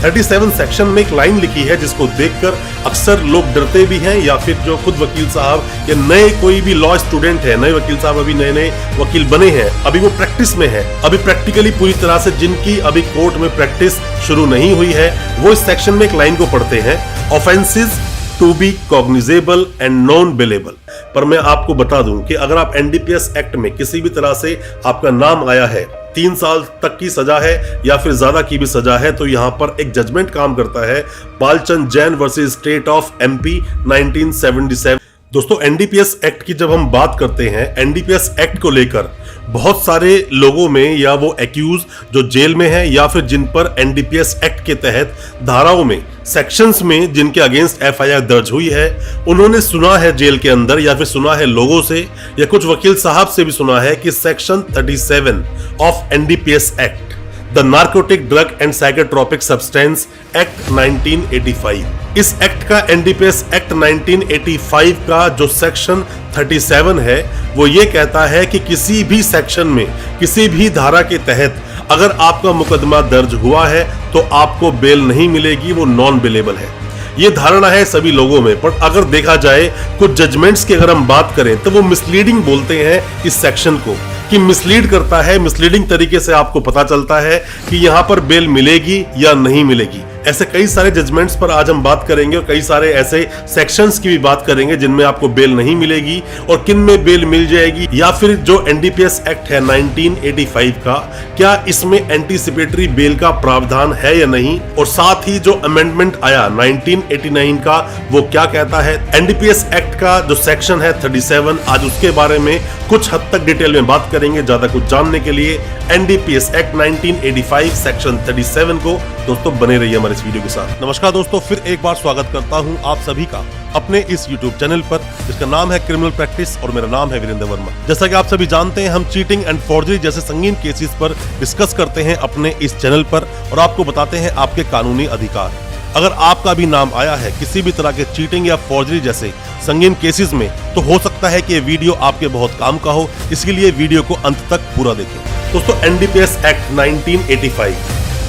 37 section में एक line लिखी है जिसको देखकर अक्सर लोग डरते भी हैं, या फिर जो खुद वकील साहब या नए कोई भी लॉ स्टूडेंट है, नए वकील साहब अभी नए वकील बने हैं, अभी वो प्रैक्टिस में है, अभी प्रैक्टिकली पूरी तरह से जिनकी अभी कोर्ट में प्रैक्टिस शुरू नहीं हुई है, वो इस सेक्शन में एक लाइन को पढ़ते हैं, offences to be cognizable and non bailable. पर मैं आपको बता दूं कि अगर आप एनडीपीएस एक्ट में किसी भी तरह से आपका नाम आया है, 3 साल तक की सजा है या फिर ज्यादा की भी सजा है, तो यहां पर एक जजमेंट काम करता है, Balchand Jain versus state of MP 1977। दोस्तों, एनडीपीएस एक्ट की जब हम बात करते हैं, एनडीपीएस एक्ट को लेकर बहुत सारे लोगों में या वो एक्यूज जो जेल में है या फिर जिन पर एनडीपीएस एक्ट के तहत धाराओं में, सेक्शंस में जिनके अगेंस्ट एफआईआर दर्ज हुई है, उन्होंने सुना है जेल के अंदर या फिर सुना है लोगों से या कुछ वकील साहब से भी सुना है कि section 37 of NDPS act, the narcotic drug and psychotropic substance act 1985, इस एक्ट का एनडीपीएस एक्ट 1985 का जो सेक्शन 37 है, वो ये कहता है कि किसी भी सेक्शन में, किसी भी धारा के तहत अगर आपका मुकदमा दर्ज हुआ है तो आपको बेल नहीं मिलेगी, वो नॉन बेलेबल है। ये धारणा है सभी लोगों में, पर अगर देखा जाए कुछ जजमेंट्स की अगर हम बात करें तो वो मिसलीडिंग बोलते हैं इस सेक्शन को, कि मिसलीड करता है, मिसलीडिंग तरीके से आपको पता चलता है कि यहां पर बेल मिलेगी या नहीं मिलेगी। ऐसे कई सारे जजमेंट्स पर आज हम बात करेंगे और कई सारे ऐसे सेक्शंस की भी बात करेंगे जिनमें आपको बेल नहीं मिलेगी और किन में बेल मिल जाएगी, या फिर जो एनडीपीएस एक्ट है 1985 का, क्या इसमें एंटीसिपेटरी बेल का प्रावधान है या नहीं, और साथ ही जो अमेंडमेंट आया 1989 का, वो क्या कहता है। एनडीपीएस एक्ट का जो सेक्शन है 37, आज उसके बारे में कुछ हद तक डिटेल में बात करेंगे। ज्यादा कुछ जानने के लिए एनडीपीएस एक्ट 1985 सेक्शन 37 को दोस्तों बने रहिए हमारे इस वीडियो के साथ। नमस्कार दोस्तों, फिर एक बार स्वागत करता हूं आप सभी का अपने इस YouTube चैनल पर, जिसका नाम है क्रिमिनल प्रैक्टिस और मेरा नाम है वीरेंद्र वर्मा। जैसा कि आप सभी जानते हैं, हम चीटिंग एंड फॉर्जरी जैसे संगीन केसेस पर डिस्कस करते हैं अपने इस चैनल पर और आपको बताते हैं आपके कानूनी अधिकार। अगर आपका भी नाम आया है किसी भी तरह के चीटिंग या फॉर्जरी जैसे संगीन केसेस में, तो हो सकता है कि ये वीडियो आपके बहुत काम का हो, इसके लिए वीडियो को अंत तक पूरा देखें। दोस्तों, NDPS act 1985,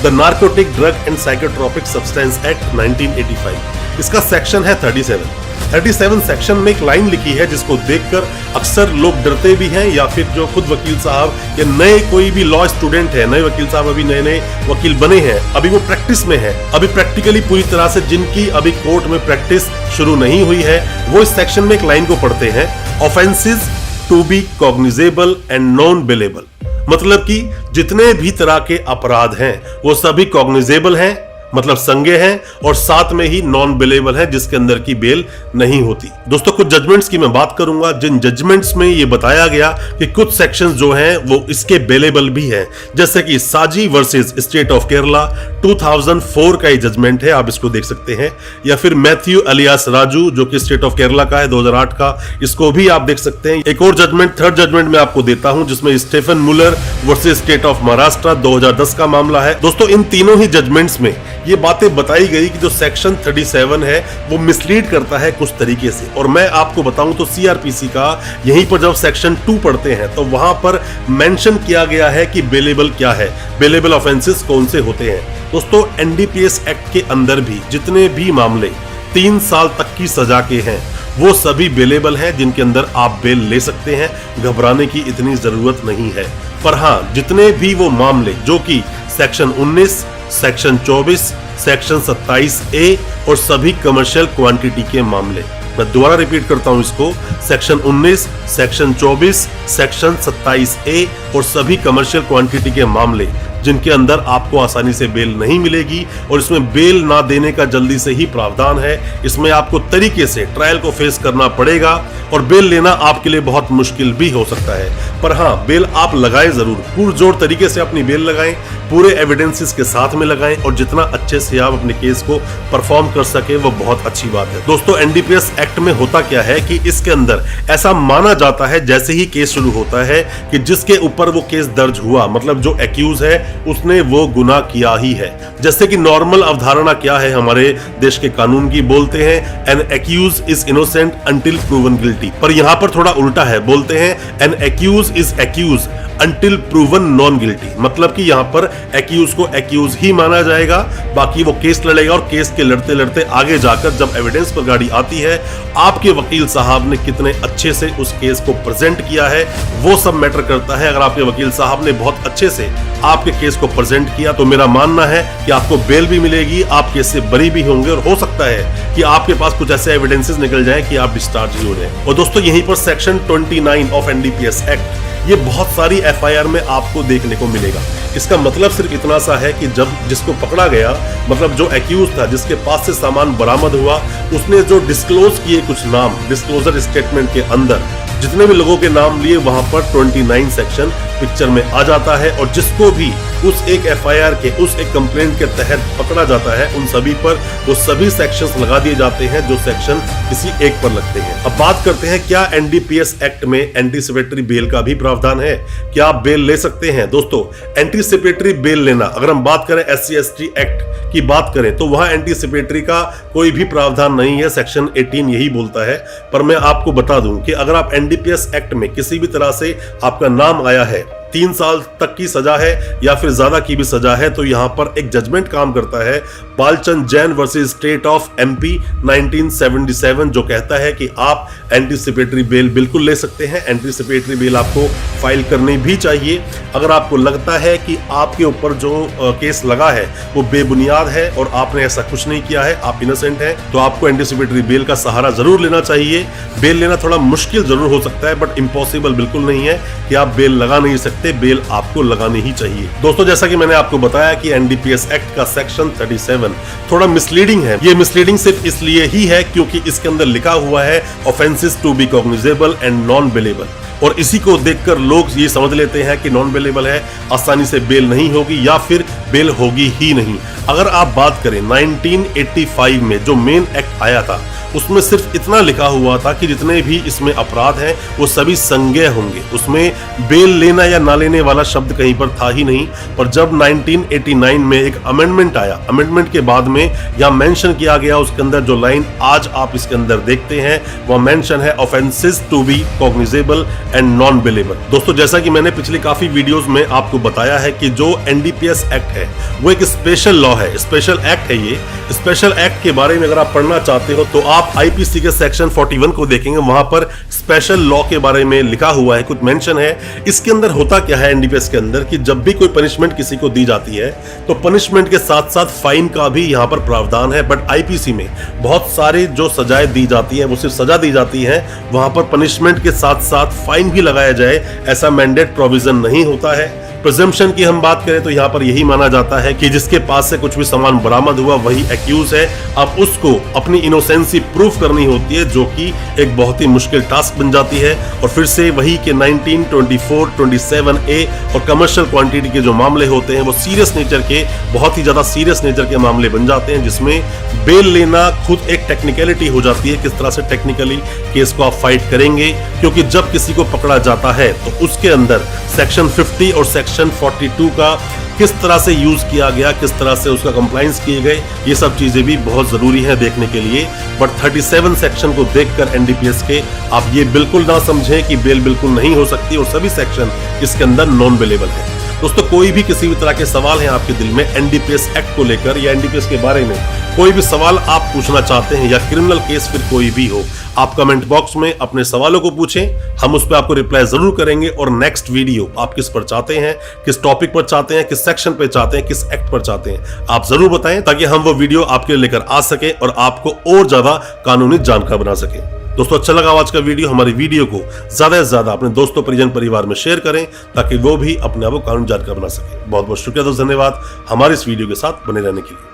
the narcotic drug and psychotropic substance act 1985, इसका सेक्शन है 37 सेक्शन में एक लाइन लिखी है जिसको देखकर अक्सर लोग डरते भी हैं, या फिर जो खुद वकील साहब या नए कोई भी लॉ स्टूडेंट है, नए वकील साहब अभी नए वकील बने हैं, अभी वो प्रैक्टिस में है, अभी प्रैक्टिकली पूरी तरह से जिनकी अभी कोर्ट में प्रैक्टिस शुरू नहीं हुई है, वो इस सेक्शन में एक लाइन को पढ़ते हैं, offences to be cognizable and non bailable. मतलब कि जितने भी तरह के अपराध हैं वो सभी कॉग्निजेबल हैं, मतलब संज्ञेय हैं, और साथ में ही नॉन बेलेबल है जिसके अंदर की बेल नहीं होती। दोस्तों, कुछ जजमेंट्स की मैं बात करूंगा जिन जजमेंट्स में ये बताया गया कि कुछ सेक्शंस जो हैं वो इसके बेलेबल भी हैं, जैसे कि साजी वर्सेस स्टेट ऑफ केरला 2004 का ये जजमेंट है, आप इसको देख सकते हैं, या फिर मैथ्यू अलियास राजू जो कि स्टेट ऑफ केरला का है 2008 का, इसको भी आप देख सकते हैं। एक और जजमेंट, थर्ड जजमेंट मैं आपको देता हूं, जिसमें Stephen Muller versus state of Maharashtra 2010 का मामला है। दोस्तों, इन तीनों ही जजमेंट्स में ये बातें बताई गई कि जो सेक्शन 37 है वो मिसलीड करता है कुछ तरीके से, और मैं आपको बताऊं तो सीआरपीसी का यहीं पर जब सेक्शन 2 पढ़ते हैं तो वहां पर मेंशन किया गया है कि बेलेबल क्या है, बेलेबल ऑफेंसेस कौन से होते हैं। दोस्तों, एनडीपीएस एक्ट के अंदर भी जितने भी मामले 3 साल तक की सजा के हैं वो सभी बेलेबल हैं, जिनके अंदर आप बेल ले सकते हैं, घबराने की इतनी जरूरत नहीं है। पर हां, जितने भी वो मामले जो कि सेक्शन 19, सेक्शन 24, सेक्शन 27A और सभी कमर्शियल क्वांटिटी के मामले, मैं दोबारा रिपीट करता हूं इसको, सेक्शन 19, सेक्शन 24, सेक्शन 27A और सभी कमर्शियल क्वांटिटी के मामले जिनके अंदर आपको आसानी से बेल नहीं मिलेगी, और इसमें बेल ना देने का जल्दी से ही प्रावधान है। इसमें आपको तरीके से ट्रायल को फेस करना पड़ेगा और बेल लेना आपके लिए बहुत मुश्किल भी हो सकता है। पर हाँ, बेल आप लगाएं जरूर, पुरजोर तरीके से अपनी बेल लगाएं, पूरे एविडेंसेस के साथ में लगाएं, और जितना अच्छे से आप अपने केस को परफॉर्म कर सके वो बहुत अच्छी बात है। दोस्तों, एनडीपीएस एक्ट में होता क्या है कि इसके अंदर ऐसा माना जाता है जैसे ही केस शुरू होता है कि जिसके ऊपर वो केस दर्ज हुआ, मतलब जो एक्यूज है उसने वो गुनाह किया ही है। जैसे कि नॉर्मल अवधारणा क्या है हमारे देश के कानून की, बोलते हैं an accused is innocent until proven guilty, पर यहां पर थोड़ा उल्टा है, बोलते हैं an accused is accused until proven non guilty. मतलब कि यहां पर एक्यूज को एक्यूज ही माना जाएगा, बाकी वो केस लड़ेगा और केस के लड़ते लड़ते आगे जाकर जब एविडेंस पर गाड़ी आती है, आपके वकील साहब ने कितने अच्छे से उस केस को प्रेजेंट किया है वो सब मैटर करता है। अगर आपके वकील साहब ने बहुत अच्छे से आपके केस को प्रेजेंट किया तो मेरा मानना है कि आपको बेल भी मिलेगी, आप केस से बरी भी होंगे और हो सकता है कि आपके पास कुछ ऐसे एविडेंसेस निकल जाएं कि आप डिस्चार्ज ही हो जाएं। और दोस्तों यहीं पर सेक्शन 29 ऑफ एनडीपीएस एक्ट ये बहुत सारी एफआईआर में आपको देखने को मिलेगा। इसका मतलब सिर्फ इतना सा है कि जब जिसको पकड़ा गया, मतलब जो एक्यूज था, जिसके पास से सामान बरामद हुआ, उसने जो डिस्क्लोज किए कुछ नाम डिस्क्लोजर स्टेटमेंट के अंदर, जितने भी लोगों के नाम लिए वहां पर 29 सेक्शन पिक्चर में आ जाता है और जिसको भी उस एक एफआईआर के उस एक कंप्लेंट के तहत पकड़ा जाता है उन सभी पर वो सभी सेक्शंस लगा दिए जाते हैं जो सेक्शन किसी एक पर लगते हैं। अब बात करते हैं क्या एनडीपीएस एक्ट में एंटीसिपेटरी बेल का भी प्रावधान है, क्या आप बेल ले सकते हैं? दोस्तों एंटीसिपेटरी बेल लेना, अगर हम बात करें SC/ST एक्ट की बात करें तो वहां एंटीसिपेटरी का कोई भी प्रावधान नहीं है, सेक्शन 18 यही बोलता है। पर मैं आपको बता दूं कि अगर आप एनडीपीएस एक्ट में किसी भी तरह से आपका नाम आया है, 3 साल तक की सजा है या फिर ज्यादा की भी सजा है, तो यहां पर एक जजमेंट काम करता है, Balchand Jain versus state of MP 1977, जो कहता है कि आप एंटीसिपेटरी बेल बिल्कुल ले सकते हैं। एंटीसिपेटरी बेल आपको फाइल करनी भी चाहिए अगर आपको लगता है कि आपके ऊपर जो केस लगा है वो बेबुनियाद है और आपने ऐसा कुछ नहीं किया है, आप इनोसेंट हैं, तो आपको एंटीसिपेटरी बेल का सहारा जरूर लेना चाहिए। बेल लेना थोड़ा मुश्किल जरूर हो सकता है बट इम्पॉसिबल बिल्कुल नहीं है कि आप बेल लगा नहीं सकते, बेल आपको लगानी ही चाहिए। दोस्तों जैसा कि मैंने आपको बताया कि एनडीपीएस एक्ट का सेक्शन 37 थोड़ा मिसलीडिंग है। ये मिसलीडिंग सिर्फ इसलिए ही है क्योंकि इसके अंदर लिखा हुआ है offences to be cognizable and non bailable, और इसी को देखकर लोग ये समझ लेते हैं कि नॉन बेलेबल है, आसानी से बेल नहीं होगी या फिर बेल होगी ही नहीं। अगर आप बात करें 1985 में जो मेन एक्ट आया था उसमें सिर्फ इतना लिखा हुआ था कि जितने भी इसमें अपराध हैं वो सभी संज्ञेय होंगे, उसमें बेल लेना या ना लेने वाला शब्द कहीं पर था ही नहीं। पर जब 1989 में एक अमेंडमेंट आया, अमेंडमेंट के बाद में यहाँ मेंशन किया गया, उसके अंदर जो लाइन आज आप इसके अंदर देखते हैं वह मेंशन है offences to be cognizable and non bailable. दोस्तों जैसा कि मैंने पिछली काफी वीडियोस में आपको बताया है कि जो एनडीपीएस एक्ट है वो एक स्पेशल लॉ है, स्पेशल एक्ट है। ये स्पेशल एक्ट के बारे में अगर आप पढ़ना चाहते हो तो आप आईपीसी के सेक्शन 41 को देखेंगे, वहां पर स्पेशल लॉ के बारे में लिखा हुआ है, कुछ मेंशन है। इसके अंदर होता क्या है एनडीपीएस के अंदर कि जब भी कोई पनिशमेंट किसी को दी जाती है तो पनिशमेंट के साथ साथ फाइन का भी यहां पर प्रावधान है। बट आईपीसी में बहुत सारी जो सजाएं दी जाती है वो सिर्फ सजा दी जाती है, वहां पर पनिशमेंट के साथ साथ फाइन भी लगाया जाए ऐसा मैंडेट प्रोविजन नहीं होता है। प्रिजम्पशन की हम बात करें तो यहाँ पर यही माना जाता है कि जिसके पास से कुछ भी सामान बरामद हुआ वही एक्यूज है। अब उसको अपनी इनोसेंसी प्रूफ करनी होती है जो कि एक बहुत ही मुश्किल टास्क बन जाती है। और फिर से वही के 1924, 27A और कमर्शियल क्वांटिटी के जो मामले होते हैं वो सीरियस नेचर के, बहुत ही ज्यादा सीरियस नेचर के मामले बन जाते हैं, जिसमें बेल लेना खुद एक टेक्निकलिटी हो जाती है। किस तरह से टेक्निकली केस को आप फाइट करेंगे, क्योंकि जब किसी को पकड़ा जाता है तो उसके अंदर सेक्शन 50 और सेक्शन 42 का किस तरह से यूज किया गया, किस तरह से उसका कंप्लायंस किए गए, ये सब चीजें भी बहुत जरूरी हैं देखने के लिए। बट 37 सेक्शन को देखकर एनडीपीएस के आप ये बिल्कुल ना समझें कि बेल बिल्कुल नहीं हो सकती, और सभी सेक्शन इसके अंदर नॉन बेलेबल है। दोस्तों कोई भी किसी भी तरह के सवाल हैं आपके दिल में एनडीपीएस एक्ट को लेकर या एनडीपीएस के बारे में कोई भी सवाल आप पूछना चाहते हैं या क्रिमिनल केस फिर कोई भी हो, आप कमेंट बॉक्स में अपने सवालों को पूछें, हम उस पर आपको रिप्लाई जरूर करेंगे। और नेक्स्ट वीडियो आप किस पर चाहते हैं, किस टॉपिक पर चाहते हैं, किस सेक्शन पर चाहते हैं, किस एक्ट पर चाहते हैं, आप जरूर बताएं ताकि हम वो वीडियो आपके लिए लेकर आ सके और आपको और ज्यादा कानूनी जानकार बना सके। दोस्तों अच्छा लगा आज का वीडियो, हमारी वीडियो को ज्यादा से ज्यादा अपने दोस्तों परिजन परिवार में शेयर करें ताकि वो भी अपने आप को कानूनी जानकार बना सके। बहुत बहुत शुक्रिया दोस्तों, धन्यवाद हमारे इस वीडियो के साथ बने रहने के लिए।